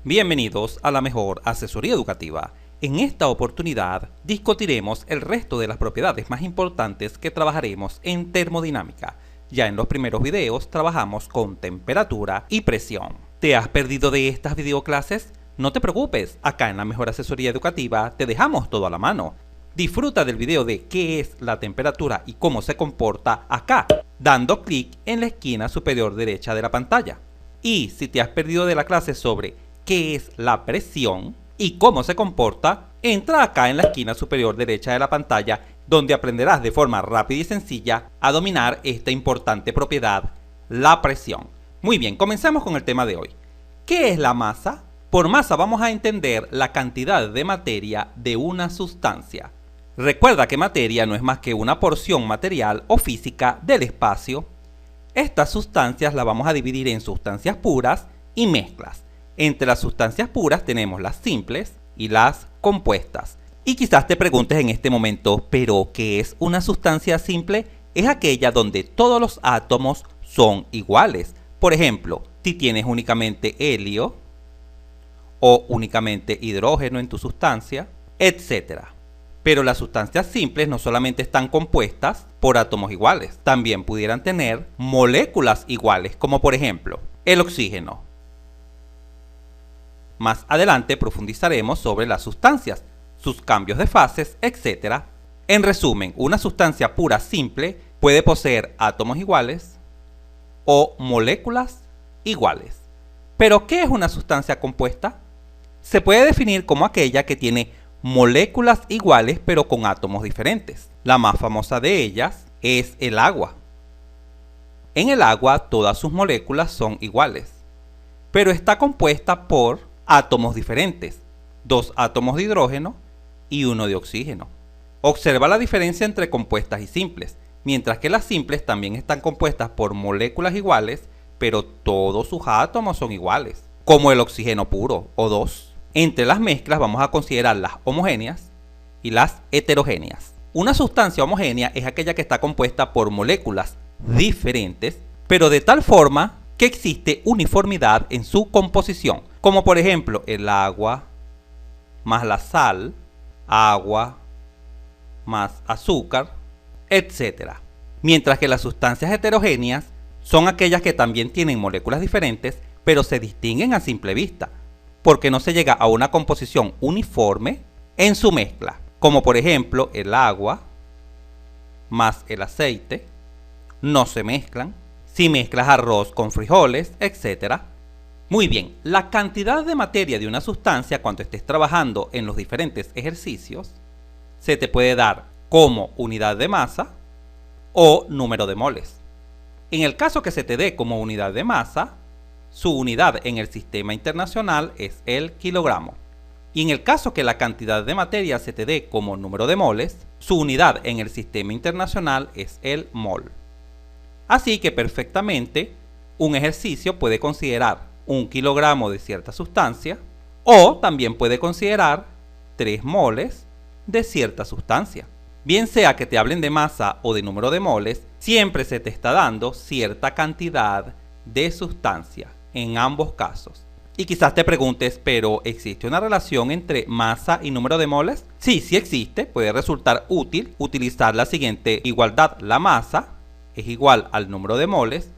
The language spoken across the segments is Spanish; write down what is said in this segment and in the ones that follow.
Bienvenidos a la mejor asesoría educativa. En esta oportunidad discutiremos el resto de las propiedades más importantes que trabajaremos en termodinámica. Ya en los primeros videos trabajamos con temperatura y presión. ¿Te has perdido de estas videoclases? No te preocupes, acá en la mejor asesoría educativa te dejamos todo a la mano. Disfruta del video de qué es la temperatura y cómo se comporta acá, dando clic en la esquina superior derecha de la pantalla. Y si te has perdido de la clase sobre qué es la presión y cómo se comporta, entra acá en la esquina superior derecha de la pantalla, donde aprenderás de forma rápida y sencilla a dominar esta importante propiedad, la presión. Muy bien, comencemos con el tema de hoy. ¿Qué es la masa? Por masa vamos a entender la cantidad de materia de una sustancia. Recuerda que materia no es más que una porción material o física del espacio. Estas sustancias las vamos a dividir en sustancias puras y mezclas. Entre las sustancias puras tenemos las simples y las compuestas. Y quizás te preguntes en este momento, ¿pero qué es una sustancia simple? Es aquella donde todos los átomos son iguales. Por ejemplo, si tienes únicamente helio o únicamente hidrógeno en tu sustancia, etc. Pero las sustancias simples no solamente están compuestas por átomos iguales, también pudieran tener moléculas iguales, como por ejemplo el oxígeno. Más adelante profundizaremos sobre las sustancias, sus cambios de fases, etc. En resumen, una sustancia pura simple puede poseer átomos iguales o moléculas iguales. ¿Pero qué es una sustancia compuesta? Se puede definir como aquella que tiene moléculas iguales pero con átomos diferentes. La más famosa de ellas es el agua. En el agua todas sus moléculas son iguales, pero está compuesta por átomos diferentes, 2 átomos de hidrógeno y 1 de oxígeno. Observa la diferencia entre compuestas y simples, mientras que las simples también están compuestas por moléculas iguales, pero todos sus átomos son iguales, como el oxígeno puro, O2. Entre las mezclas vamos a considerar las homogéneas y las heterogéneas. Una sustancia homogénea es aquella que está compuesta por moléculas diferentes, pero de tal forma que existe uniformidad en su composición, como por ejemplo el agua más la sal, agua más azúcar, etc. Mientras que las sustancias heterogéneas son aquellas que también tienen moléculas diferentes, pero se distinguen a simple vista, porque no se llega a una composición uniforme en su mezcla, como por ejemplo el agua más el aceite no se mezclan. Si mezclas arroz con frijoles, etc. Muy bien, la cantidad de materia de una sustancia cuando estés trabajando en los diferentes ejercicios se te puede dar como unidad de masa o número de moles. En el caso que se te dé como unidad de masa, su unidad en el sistema internacional es el kilogramo. Y en el caso que la cantidad de materia se te dé como número de moles, su unidad en el sistema internacional es el mol. Así que perfectamente un ejercicio puede considerar 1 kilogramo de cierta sustancia o también puede considerar 3 moles de cierta sustancia. Bien sea que te hablen de masa o de número de moles, siempre se te está dando cierta cantidad de sustancia en ambos casos. Y quizás te preguntes, ¿pero existe una relación entre masa y número de moles? Sí, sí existe. Puede resultar útil utilizar la siguiente igualdad. La masa es igual al número de moles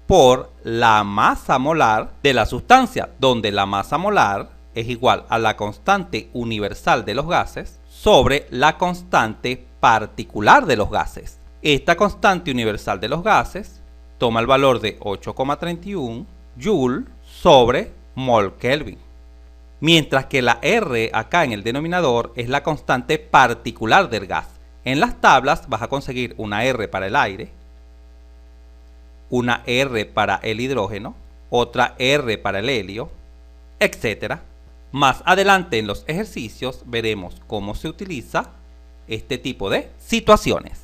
por la masa molar de la sustancia, donde la masa molar es igual a la constante universal de los gases sobre la constante particular de los gases. Esta constante universal de los gases toma el valor de 8,31 Joule sobre mol Kelvin, mientras que la R acá en el denominador es la constante particular del gas. En las tablas vas a conseguir una R para el aire, una R para el hidrógeno, otra R para el helio, etc. Más adelante en los ejercicios veremos cómo se utiliza este tipo de situaciones.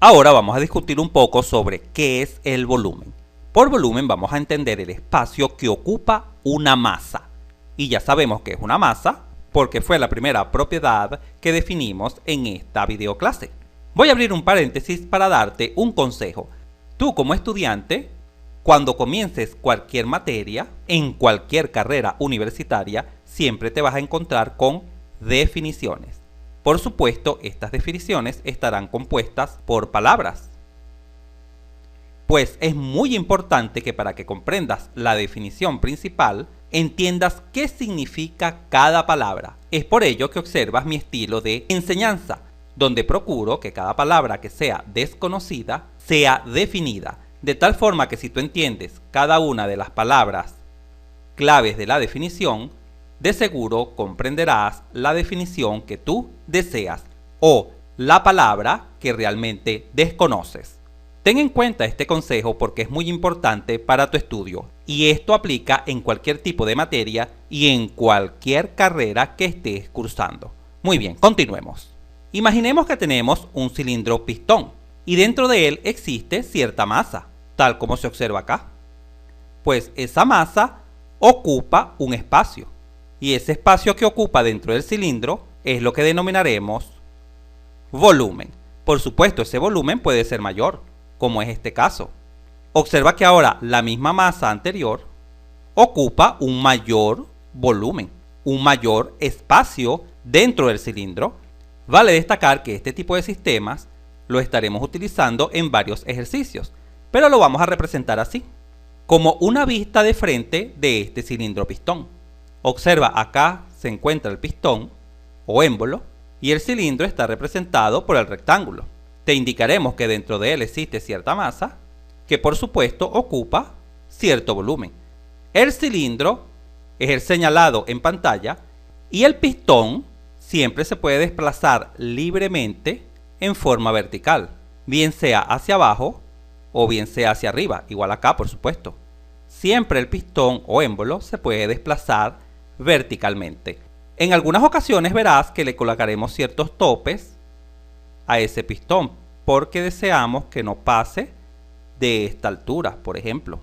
Ahora vamos a discutir un poco sobre qué es el volumen. Por volumen vamos a entender el espacio que ocupa una masa. Y ya sabemos que es una masa porque fue la primera propiedad que definimos en esta videoclase. Voy a abrir un paréntesis para darte un consejo. Tú como estudiante Cuando comiences cualquier materia, en cualquier carrera universitaria, siempre te vas a encontrar con definiciones. Por supuesto, estas definiciones estarán compuestas por palabras. Pues es muy importante que para que comprendas la definición principal, entiendas qué significa cada palabra. Es por ello que observas mi estilo de enseñanza, donde procuro que cada palabra que sea desconocida sea definida, de tal forma que si tú entiendes cada una de las palabras claves de la definición, de seguro comprenderás la definición que tú deseas o la palabra que realmente desconoces. Ten en cuenta este consejo porque es muy importante para tu estudio y esto aplica en cualquier tipo de materia y en cualquier carrera que estés cursando. Muy bien, continuemos. Imaginemos que tenemos un cilindro pistón y dentro de él existe cierta masa, tal como se observa acá. Pues esa masa ocupa un espacio y ese espacio que ocupa dentro del cilindro es lo que denominaremos volumen. Por supuesto, ese volumen puede ser mayor, como es este caso. Observa que ahora la misma masa anterior ocupa un mayor volumen, un mayor espacio dentro del cilindro. Vale destacar que este tipo de sistemas lo estaremos utilizando en varios ejercicios, pero lo vamos a representar así, como una vista de frente de este cilindro pistón. Observa, acá se encuentra el pistón o émbolo y el cilindro está representado por el rectángulo. Te indicaremos que dentro de él existe cierta masa que por supuesto ocupa cierto volumen. El cilindro es el señalado en pantalla y el pistón siempre se puede desplazar libremente en forma vertical, bien sea hacia abajo o bien sea hacia arriba, igual acá por supuesto. Siempre el pistón o émbolo se puede desplazar verticalmente. En algunas ocasiones verás que le colocaremos ciertos topes a ese pistón porque deseamos que no pase de esta altura, por ejemplo.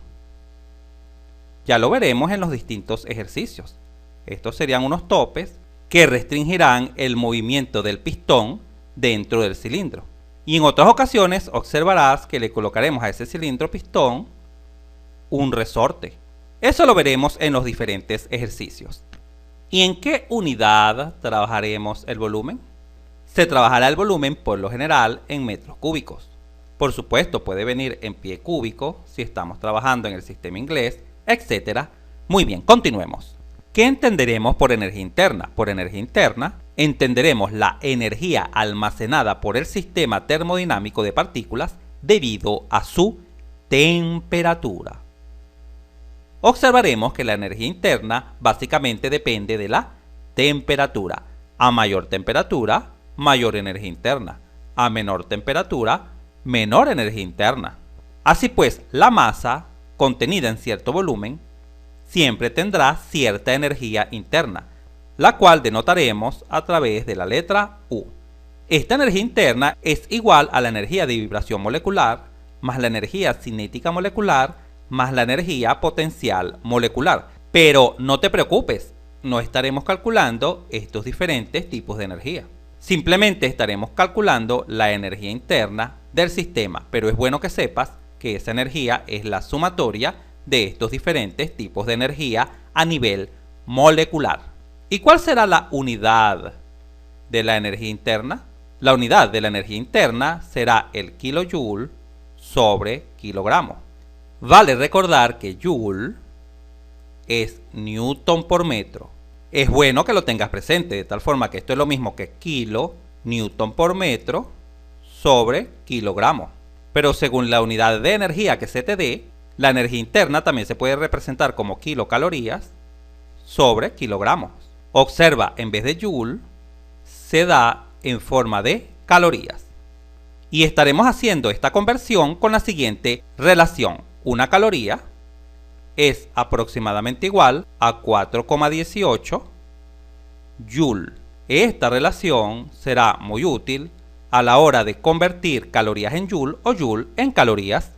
Ya lo veremos en los distintos ejercicios. Estos serían unos topes que restringirán el movimiento del pistón dentro del cilindro. Y en otras ocasiones observarás que le colocaremos a ese cilindro pistón un resorte. Eso lo veremos en los diferentes ejercicios. ¿Y en qué unidad trabajaremos el volumen? Se trabajará el volumen por lo general en metros cúbicos. Por supuesto, puede venir en pie cúbico si estamos trabajando en el sistema inglés, etc. Muy bien, continuemos. ¿Qué entenderemos por energía interna? Por energía interna entenderemos la energía almacenada por el sistema termodinámico de partículas debido a su temperatura. Observaremos que la energía interna básicamente depende de la temperatura. A mayor temperatura, mayor energía interna. A menor temperatura, menor energía interna. Así pues, la masa contenida en cierto volumen siempre tendrá cierta energía interna, la cual denotaremos a través de la letra U. Esta energía interna es igual a la energía de vibración molecular más la energía cinética molecular más la energía potencial molecular. Pero no te preocupes, no estaremos calculando estos diferentes tipos de energía. Simplemente estaremos calculando la energía interna del sistema, pero es bueno que sepas que esa energía es la sumatoria de estos diferentes tipos de energía a nivel molecular. ¿Y cuál será la unidad de la energía interna? La unidad de la energía interna será el kilojoule sobre kilogramo. Vale recordar que joule es newton por metro. Es bueno que lo tengas presente, de tal forma que esto es lo mismo que kilo, newton por metro, sobre kilogramo. Pero según la unidad de energía que se te dé, la energía interna también se puede representar como kilocalorías sobre kilogramos. Observa, en vez de joule, se da en forma de calorías. Y estaremos haciendo esta conversión con la siguiente relación. Una caloría es aproximadamente igual a 4,18 joule. Esta relación será muy útil a la hora de convertir calorías en joule o joule en calorías.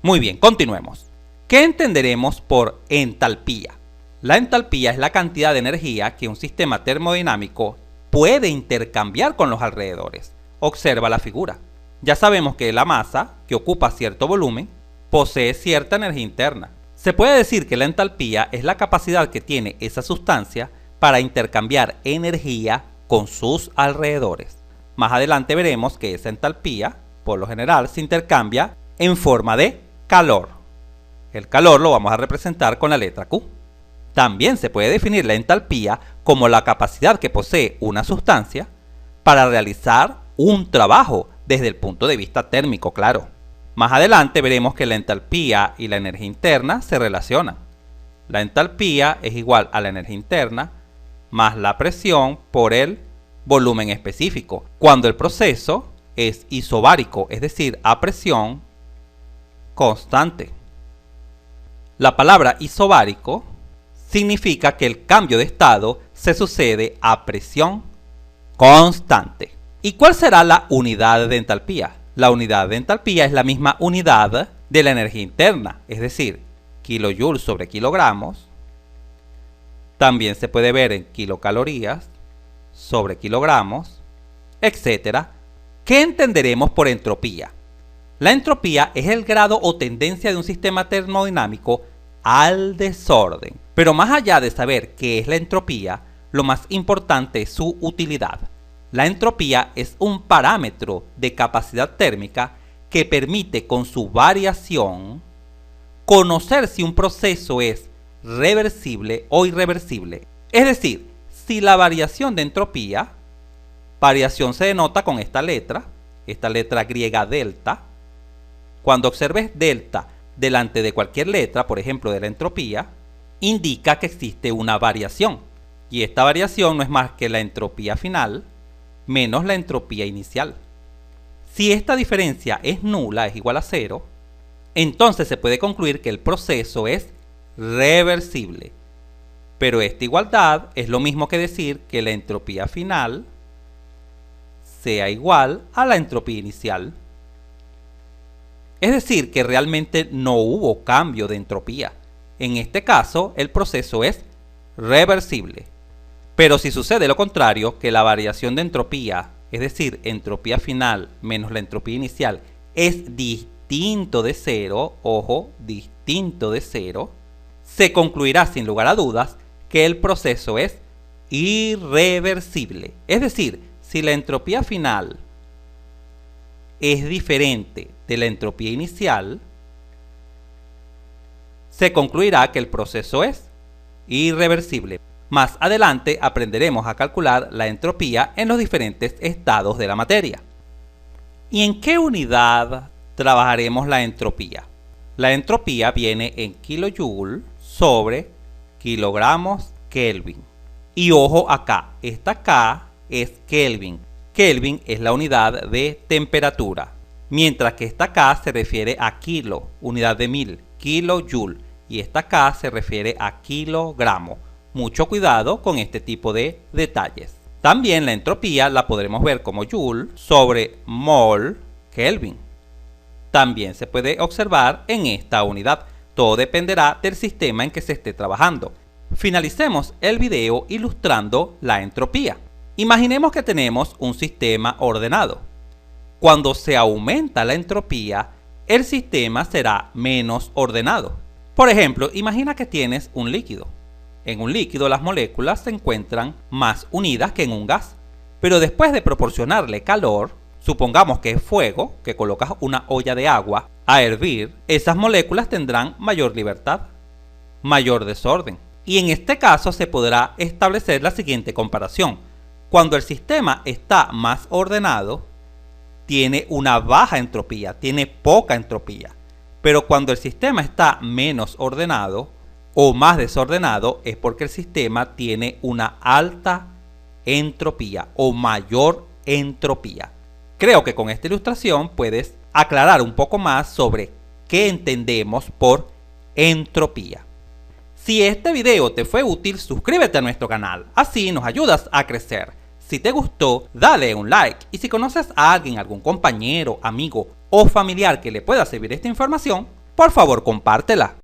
Muy bien, continuemos. ¿Qué entenderemos por entalpía? La entalpía es la cantidad de energía que un sistema termodinámico puede intercambiar con los alrededores. Observa la figura. Ya sabemos que la masa, que ocupa cierto volumen, posee cierta energía interna. Se puede decir que la entalpía es la capacidad que tiene esa sustancia para intercambiar energía con sus alrededores. Más adelante veremos que esa entalpía, por lo general, se intercambia en forma de calor. El calor lo vamos a representar con la letra Q. También se puede definir la entalpía como la capacidad que posee una sustancia para realizar un trabajo desde el punto de vista térmico, claro. Más adelante veremos que la entalpía y la energía interna se relacionan. La entalpía es igual a la energía interna más la presión por el volumen específico, cuando el proceso es isobárico, es decir, a presión constante. La palabra isobárico significa que el cambio de estado se sucede a presión constante. ¿Y cuál será la unidad de entalpía? La unidad de entalpía es la misma unidad de la energía interna, es decir, kilojoules sobre kilogramos. También se puede ver en kilocalorías sobre kilogramos, etc. ¿Qué entenderemos por entropía? La entropía es el grado o tendencia de un sistema termodinámico al desorden. Pero más allá de saber qué es la entropía, lo más importante es su utilidad. La entropía es un parámetro de capacidad térmica que permite con su variación conocer si un proceso es reversible o irreversible. Es decir, si la variación de entropía, variación se denota con esta letra griega delta. Cuando observes delta delante de cualquier letra, por ejemplo de la entropía, indica que existe una variación. Y esta variación no es más que la entropía final menos la entropía inicial. Si esta diferencia es nula, es igual a 0, entonces se puede concluir que el proceso es reversible. Pero esta igualdad es lo mismo que decir que la entropía final sea igual a la entropía inicial. Es decir, que realmente no hubo cambio de entropía. En este caso, el proceso es reversible. Pero si sucede lo contrario, que la variación de entropía, es decir, entropía final menos la entropía inicial, es distinto de 0, ojo, distinto de 0, se concluirá sin lugar a dudas que el proceso es irreversible. Es decir, si la entropía final es diferente de la entropía inicial, se concluirá que el proceso es irreversible. Más adelante aprenderemos a calcular la entropía en los diferentes estados de la materia. ¿Y en qué unidad trabajaremos la entropía? La entropía viene en kilojoule sobre kilogramos Kelvin. Y ojo acá, esta K es Kelvin. Kelvin es la unidad de temperatura, mientras que esta K se refiere a kilo, unidad de 1000, kilojoule, y esta K se refiere a kilogramo. Mucho cuidado con este tipo de detalles. También la entropía la podremos ver como joule sobre mol Kelvin. También se puede observar en esta unidad. Todo dependerá del sistema en que se esté trabajando. Finalicemos el video ilustrando la entropía. Imaginemos que tenemos un sistema ordenado. Cuando se aumenta la entropía, el sistema será menos ordenado. Por ejemplo, imagina que tienes un líquido. En un líquido las moléculas se encuentran más unidas que en un gas, pero después de proporcionarle calor, supongamos que es fuego, que colocas una olla de agua a hervir, esas moléculas tendrán mayor libertad, mayor desorden. Y en este caso se podrá establecer la siguiente comparación. Cuando el sistema está más ordenado, tiene una baja entropía, tiene poca entropía. Pero cuando el sistema está menos ordenado o más desordenado, es porque el sistema tiene una alta entropía o mayor entropía. Creo que con esta ilustración puedes aclarar un poco más sobre qué entendemos por entropía. Si este video te fue útil, suscríbete a nuestro canal, así nos ayudas a crecer. Si te gustó, dale un like, y si conoces a alguien, algún compañero, amigo o familiar que le pueda servir esta información, por favor compártela.